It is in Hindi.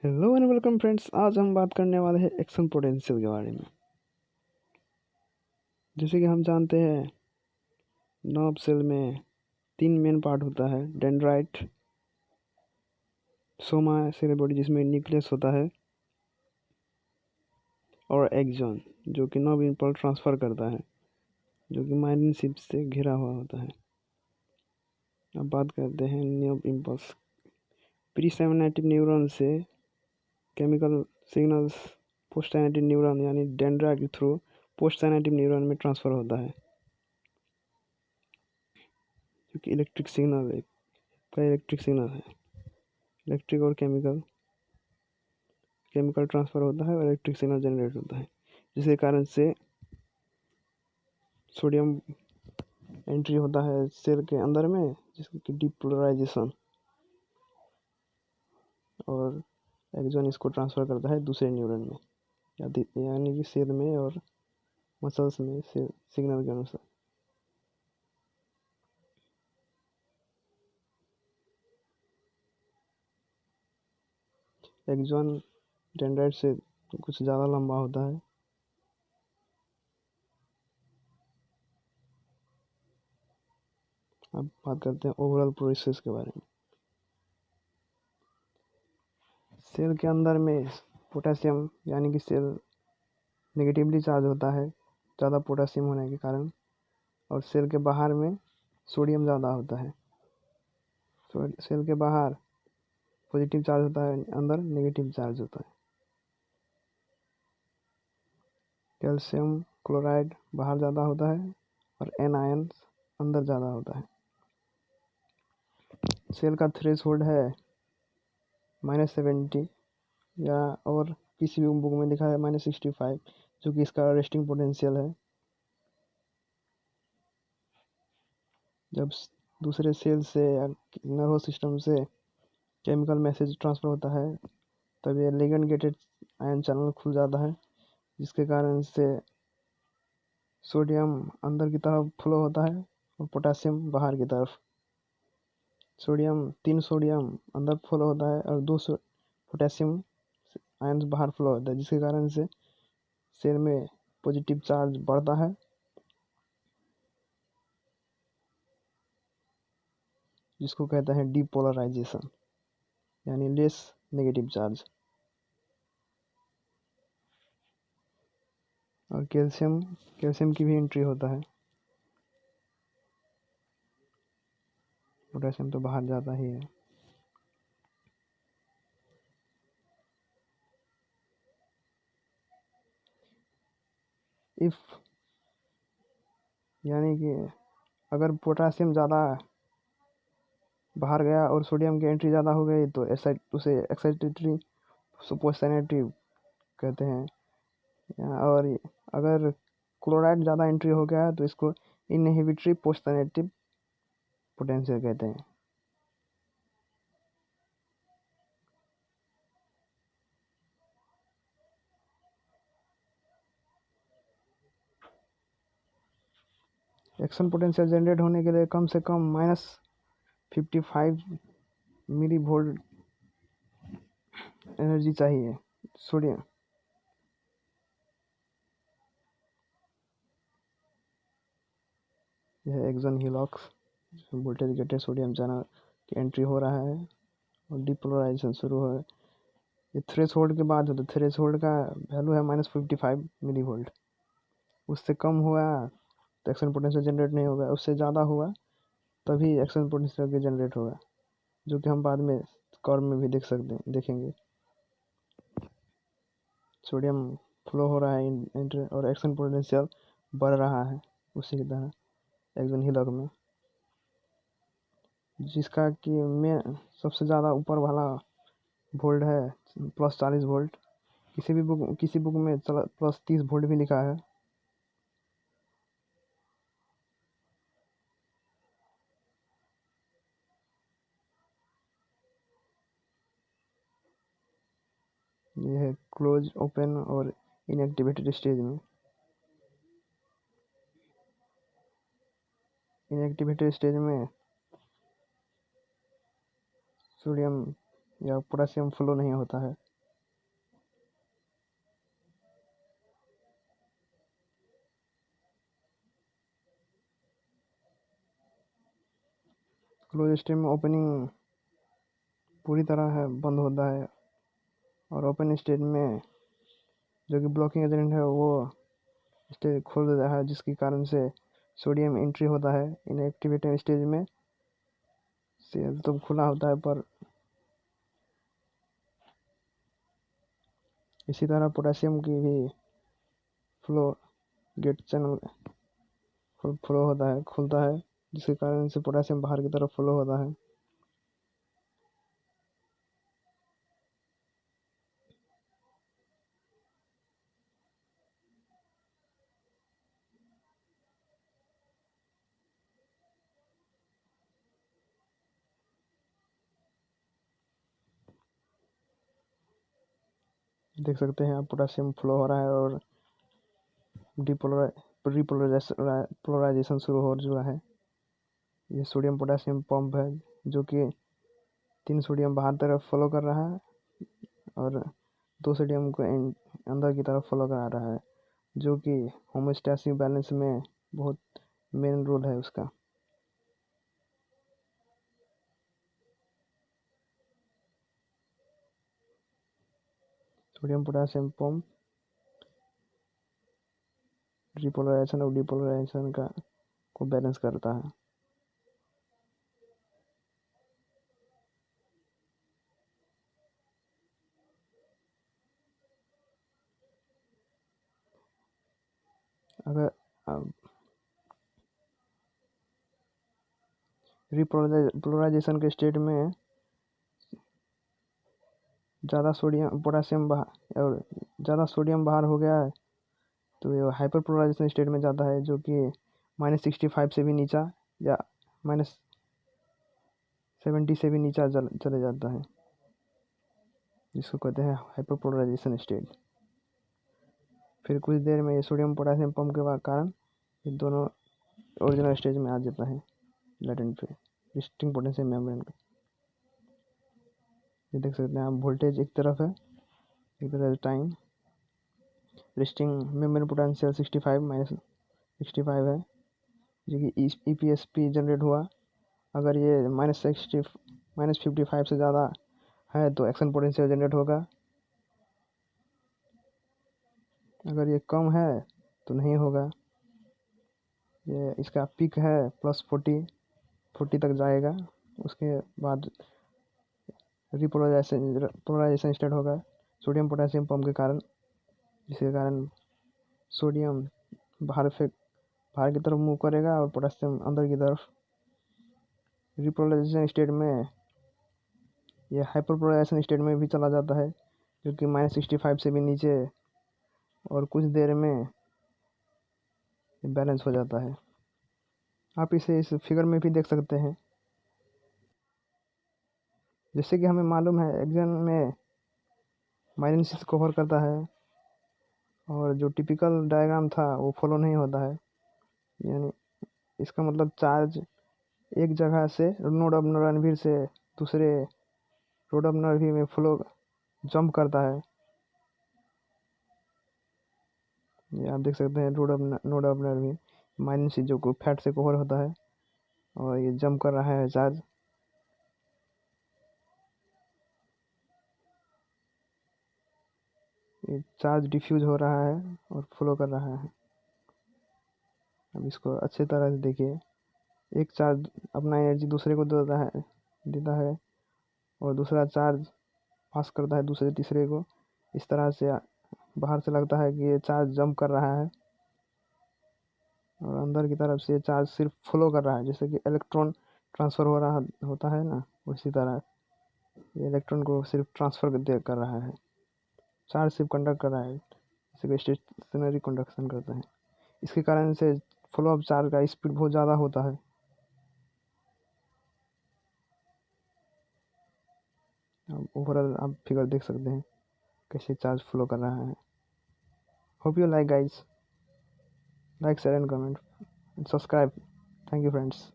Hello and welcome friends. आज हम बात करने वाले हैं एक्शन पोटेंशियल के बारे में। जैसे कि हम जानते हैं नर्व सेल में 3 मेन पार्ट होता है, डेंड्राइट, सोमा सेरेब्रोटी जिसमें न्यूक्लियस होता है, और एक्सॉन जो कि नर्व इम्पल्स ट्रांसफ़र करता है, जो कि माइलिन शिप से घिरा हुआ होता है। अब बात करते हैं nerve impulse. Presynaptic neuron से chemical signals postsynaptic neuron यानी डेंड्राइट के थ्रू पोस्ट सिनेप्टिक न्यूरॉन में ट्रांसफ़र होता है, क्योंकि इलेक्ट्रिक सिग्नल है। इलेक्ट्रिक और केमिकल ट्रांसफ़र होता है और इलेक्ट्रिक सिग्नल जनरेट होता है, जिसके कारण से सोडियम एंट्री होता है सेल के अंदर में, जिसकी डीपोलराइजेशन, और एक्सॉन इसको ट्रांसफ़र करता है दूसरे न्यूरॉन में, यानी कि सेल में और मसल्स में सिग्नल के अनुसार। एक्सॉन डेंड्राइट से कुछ ज़्यादा लंबा होता है। अब बात करते हैं ओवरऑल प्रोसेस के बारे में। सेल के अंदर में पोटेशियम यानी कि सेल नेगेटिवली चार्ज होता है ज़्यादा पोटेशियम होने के कारण, और सेल के बाहर में सोडियम ज़्यादा होता है। सेल के बाहर पॉजिटिव चार्ज होता है, अंदर नेगेटिव चार्ज होता है। कैल्शियम क्लोराइड बाहर ज़्यादा होता है और एनायन अंदर ज़्यादा होता है। सेल का थ्रेशोल्ड है -70, या और किसी भी बुक में लिखा है -65, जो कि इसका रेस्टिंग पोटेंशियल है। जब दूसरे सेल से या नर्वस सिस्टम से केमिकल मैसेज ट्रांसफ़र होता है, तब ये लिगेंड गेटेड आयन चैनल खुल जाता है, जिसके कारण से सोडियम अंदर की तरफ फ्लो होता है और पोटेशियम बाहर की तरफ। 3 सोडियम अंदर फ्लो होता है और 2 पोटेशियम आयन बाहर फ्लो होता है, जिसके कारण से सेल में पॉजिटिव चार्ज बढ़ता है, जिसको कहते हैं डीपोलराइजेशन, यानी लेस नेगेटिव चार्ज। और कैल्शियम की भी एंट्री होता है। पोटेशियम तो बाहर जाता ही है। इफ यानी कि अगर पोटेशियम ज़्यादा बाहर गया और सोडियम की एंट्री ज़्यादा हो गई, तो उसे एक्साइटेटरी सुपरसैनेटिव कहते हैं। और अगर क्लोराइड ज़्यादा एंट्री हो गया है, तो इसको इनहिबिटरी पोस्टनेटिव पोटेंशियल कहते हैं। एक्शन पोटेंशियल जनरेट होने के लिए कम से कम -55 मिली वोल्ट एनर्जी चाहिए। सोडियम यह axon hillocks voltage gated sodium channel की एंट्री हो रहा है और डिपोलराइजेशन शुरू हो। ये थ्रेशोल्ड के बाद होता है। थ्रेशोल्ड का वैल्यू है -55 मिली वोल्ट। उससे कम हुआ तो एक्शन पोटेंशियल जनरेट नहीं होगा, उससे ज़्यादा हुआ तभी एक्शन पोटेंशियल जनरेट होगा, जो कि हम बाद में कर्व में भी देखेंगे। सोडियम फ्लो हो रहा है और एक्शन पोटेंशियल बढ़ रहा है उसी की तरह एक्सॉन हीलॉक में, जिसका कि में सबसे ज़्यादा ऊपर वाला वोल्ट है +40 वोल्ट। किसी बुक में +30 वोल्ट भी लिखा है। ये है क्लोज, ओपन और इनएक्टिवेटेड स्टेज में। इनएक्टिवेटेड स्टेज में सोडियम या पोटेशियम फ्लो नहीं होता है। क्लोज स्टेट में ओपनिंग पूरी तरह है बंद होता है, और ओपन स्टेट में जो कि ब्लॉकिंग एजेंट है वो स्टेज खोल देता है, जिसके कारण से सोडियम एंट्री होता है। इनएक्टिवेटेड स्टेज में सेल तो खुला होता है, पर इसी तरह पोटेशियम की भी फ्लो गेट चैनल फ्लो होता है, खुलता है, जिसके कारण से पोटेशियम बाहर की तरफ फ्लो होता है। देख सकते हैं आप, पोटेशियम फ्लो हो रहा है और रिपोलराइजेशन शुरू हो चुका है। ये सोडियम पोटेशियम पंप है, जो कि 3 सोडियम बाहर तरफ फ्लो कर रहा है और 2 सोडियम को अंदर की तरफ फ्लो करा रहा है, जो कि होमोस्टैटिक बैलेंस में बहुत मेन रोल है उसका। सोडियम पोटेशियम पंप रिपोलराइजेशन और डिपोलराइजेशन को बैलेंस करता है। अगर रिपोलराइजेशन के स्टेट में ज़्यादा सोडियम पोटेशियम बाहर और ज़्यादा सोडियम बाहर हो गया है, तो ये हाइपर पोलराइजेशन स्टेट में जाता है, जो कि -65 से भी नीचा या -70 से भी नीचा चले जाता है, जिसको कहते हैं हाइपर पोलराइजेशन स्टेट। फिर कुछ देर में ये सोडियम पोटेशियम पंप के कारण ये दोनों ओरिजिनल स्टेज में आ जाता है, लेटेंट पे रेस्टिंग पोटेंशियल मेम्ब्रेन का। ये देख सकते हैं आप, वोल्टेज एक तरफ है, एक तरफ टाइम। रेस्टिंग मेम्ब्रेन पोटेंशियल 65 है, जो कि EPSP जनरेट हुआ। अगर ये -55 से ज़्यादा है तो एक्शन पोटेंशियल जनरेट होगा। अगर ये कम है तो नहीं होगा। ये इसका पिक है +40 तक जाएगा। उसके बाद पोलराइजेशन स्टार्ट होगा सोडियम पोटेशियम पंप के कारण, जिसके कारण सोडियम बाहर की तरफ मूव करेगा और पोटेशियम अंदर की तरफ। रिपोलराइजेशन स्टेट में ये हाइपरपोलराइजेशन स्टेट में भी चला जाता है, जो कि -65 से भी नीचे, और कुछ देर में बैलेंस हो जाता है। आप इसे इस फिगर में भी देख सकते हैं। जैसे कि हमें मालूम है एग्जाम में माइलेंस कवर करता है, और जो टिपिकल डायग्राम था वो फॉलो नहीं होता है। यानी इसका मतलब चार्ज एक जगह से नोड ऑफ रणवीर से दूसरे रोड ऑफ रणवीर में फ्लो जंप करता है। ये आप देख सकते हैं, नोड ऑफ रणवीर माइनस जो को फैट से कवर होता है, और ये जंप कर रहा है चार्ज। ये चार्ज डिफ्यूज हो रहा है और फ्लो कर रहा है। अब इसको अच्छे तरह से देखिए, एक चार्ज अपना एनर्जी दूसरे को देता है और दूसरा चार्ज पास करता है दूसरे तीसरे को। इस तरह से बाहर से लगता है कि ये चार्ज जंप कर रहा है, और अंदर की तरफ से चार्ज सिर्फ फ्लो कर रहा है, जैसे कि इलेक्ट्रॉन ट्रांसफ़र हो रहा होता है ना, उसी तरह ये इलेक्ट्रॉन को सिर्फ ट्रांसफ़र कर रहा है। चार्ज सिर्फ कंडक्ट कर रहा है, जैसे कि स्टेशनरी कंडक्शन करता है। इसके कारण से फ्लो ऑफ चार्ज का स्पीड बहुत ज़्यादा होता है। ओवरऑल आप फिगर देख सकते हैं कैसे चार्ज फ्लो कर रहा है। Hope you like guys, like, share and comment and subscribe. Thank you friends.